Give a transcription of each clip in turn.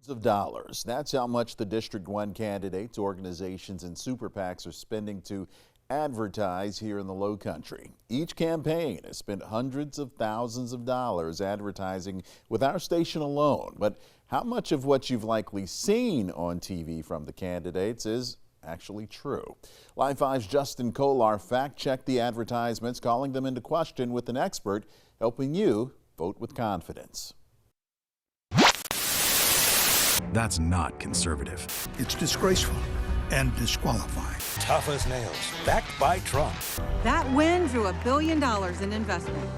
Of dollars. That's how much the District 1 candidates, organizations, and super PACs are spending to advertise here in the Lowcountry. Each campaign has spent hundreds of thousands of dollars advertising with our station alone. But how much of what you've likely seen on TV from the candidates is actually true? Live 5's Justin Kolar fact-checked the advertisements, calling them into question with an expert, helping you vote with confidence. That's not conservative. It's disgraceful and disqualifying. Tough as nails, backed by Trump. That win drew $1 billion in investment.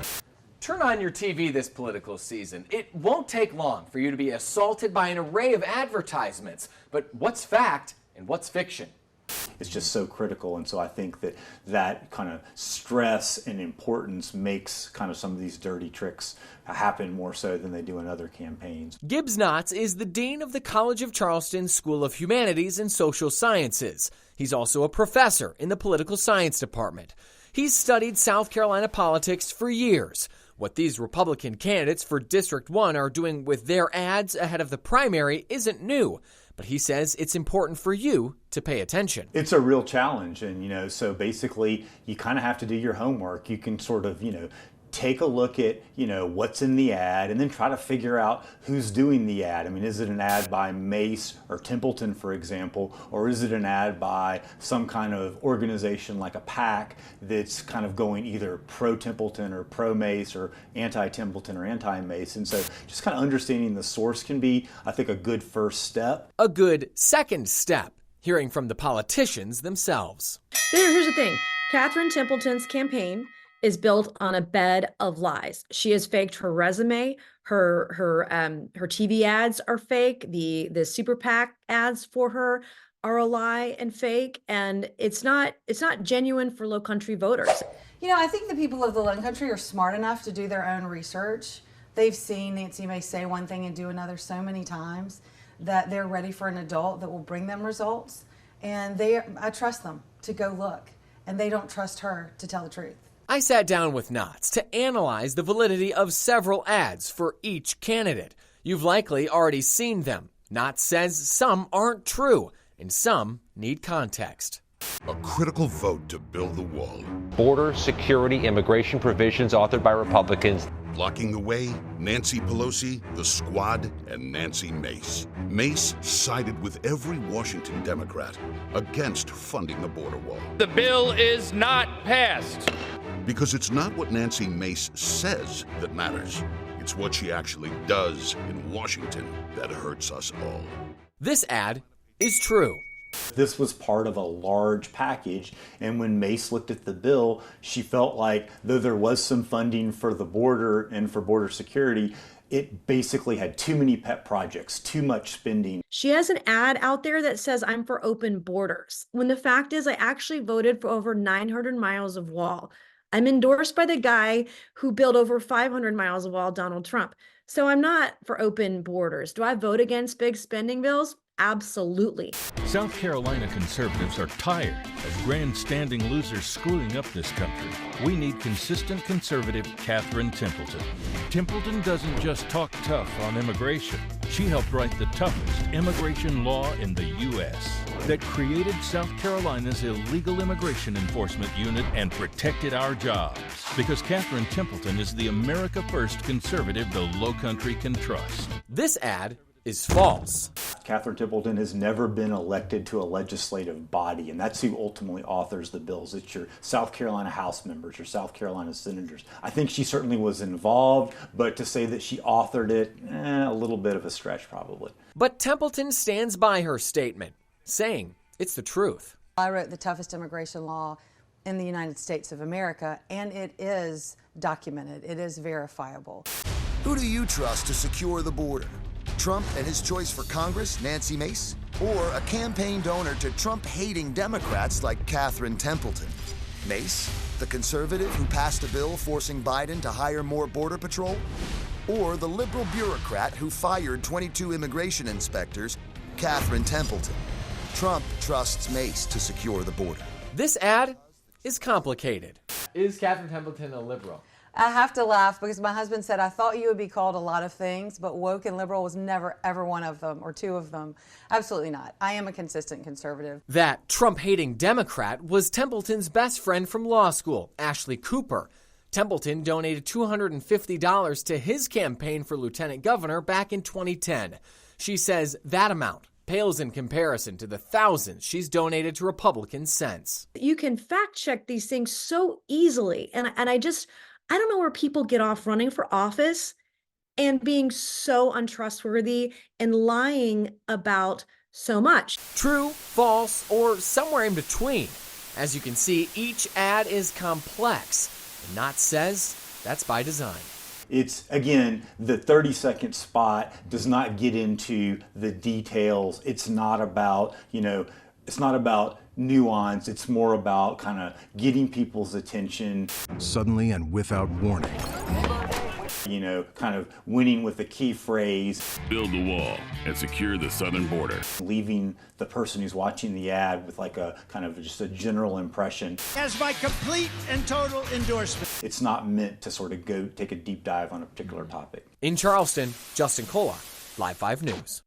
Turn on your TV this political season. It won't take long for you to be assaulted by an array of advertisements. But what's fact and what's fiction? It's just so critical, and so I think that kind of stress and importance makes kind of some of these dirty tricks happen more so than they do in other campaigns. Gibbs Knotts is the dean of the College of Charleston School of Humanities and Social Sciences. He's also a professor in the political science department. He's studied South Carolina politics for years. What these Republican candidates for District 1 are doing with their ads ahead of the primary isn't new. But he says it's important for you to pay attention. It's a real challenge, and so basically you kind of have to do your homework. You can sort of take a look at what's in the ad and then try to figure out who's doing the ad. I mean, is it an ad by Mace or Templeton, for example, or is it an ad by some kind of organization like a PAC that's kind of going either pro-Templeton or pro-Mace or anti-Templeton or anti-Mace? And so just kind of understanding the source can be, I think, a good first step. A good second step, hearing from the politicians themselves. Here's the thing. Catherine Templeton's campaign is built on a bed of lies. She has faked her resume. Her TV ads are fake. The super PAC ads for her are a lie and fake, and it's not genuine for Lowcountry voters. I think the people of the Lowcountry are smart enough to do their own research. They've seen Nancy Mace say one thing and do another so many times that they're ready for an adult that will bring them results. And I trust them to go look, and they don't trust her to tell the truth. I sat down with Knotts to analyze the validity of several ads for each candidate. You've likely already seen them. Knotts says some aren't true and some need context. A critical vote to build the wall. Border security immigration provisions authored by Republicans. Blocking the way, Nancy Pelosi, the Squad, and Nancy Mace. Mace sided with every Washington Democrat against funding the border wall. The bill is not passed. Because it's not what Nancy Mace says that matters. It's what she actually does in Washington that hurts us all. This ad is true. This was part of a large package, and when Mace looked at the bill, she felt like though there was some funding for the border and for border security, it basically had too many pet projects, too much spending. She has an ad out there that says, "I'm for open borders," when the fact is I actually voted for over 900 miles of wall. I'm endorsed by the guy who built over 500 miles of wall, Donald Trump. So I'm not for open borders. Do I vote against big spending bills? Absolutely. South Carolina conservatives are tired of grandstanding losers screwing up this country. We need consistent conservative Catherine Templeton. Templeton doesn't just talk tough on immigration. She helped write the toughest immigration law in the U.S. that created South Carolina's illegal immigration enforcement unit and protected our jobs. Because Catherine Templeton is the America First conservative the Lowcountry can trust. This ad is false. Catherine Templeton has never been elected to a legislative body, and that's who ultimately authors the bills. It's your South Carolina House members, your South Carolina senators. I think she certainly was involved, but to say that she authored it, a little bit of a stretch probably. But Templeton stands by her statement, saying it's the truth. I wrote the toughest immigration law in the United States of America, and it is documented. It is verifiable. Who do you trust to secure the border? Trump and his choice for Congress, Nancy Mace, or a campaign donor to Trump-hating Democrats like Catherine Templeton? Mace, the conservative who passed a bill forcing Biden to hire more Border Patrol? Or the liberal bureaucrat who fired 22 immigration inspectors, Catherine Templeton? Trump trusts Mace to secure the border. This ad is complicated. Is Catherine Templeton a liberal? I have to laugh because my husband said, I thought you would be called a lot of things, but woke and liberal was never, ever one of them or two of them. Absolutely not. I am a consistent conservative. That Trump-hating Democrat was Templeton's best friend from law school, Ashley Cooper. Templeton donated $250 to his campaign for lieutenant governor back in 2010. She says that amount pales in comparison to the thousands she's donated to Republicans since. You can fact check these things so easily. And I don't know where people get off running for office and being so untrustworthy and lying about so much. True, false, or somewhere in between. As you can see, each ad is complex. And Knott says that's by design. It's, again, the 30-second spot does not get into the details. It's not about, it's not about nuance. It's more about kind of getting people's attention. Suddenly and without warning. Kind of winning with a key phrase. Build the wall and secure the southern border. Leaving the person who's watching the ad with like a kind of just a general impression. As my complete and total endorsement. It's not meant to sort of go take a deep dive on a particular topic. In Charleston, Justin Kolar, Live 5 News.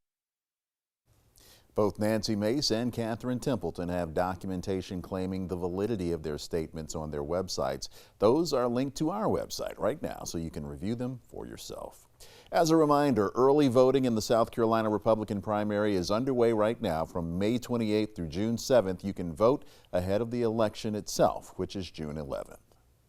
Both Nancy Mace and Catherine Templeton have documentation claiming the validity of their statements on their websites. Those are linked to our website right now, so you can review them for yourself. As a reminder, early voting in the South Carolina Republican primary is underway right now. From May 28th through June 7th, you can vote ahead of the election itself, which is June 11th.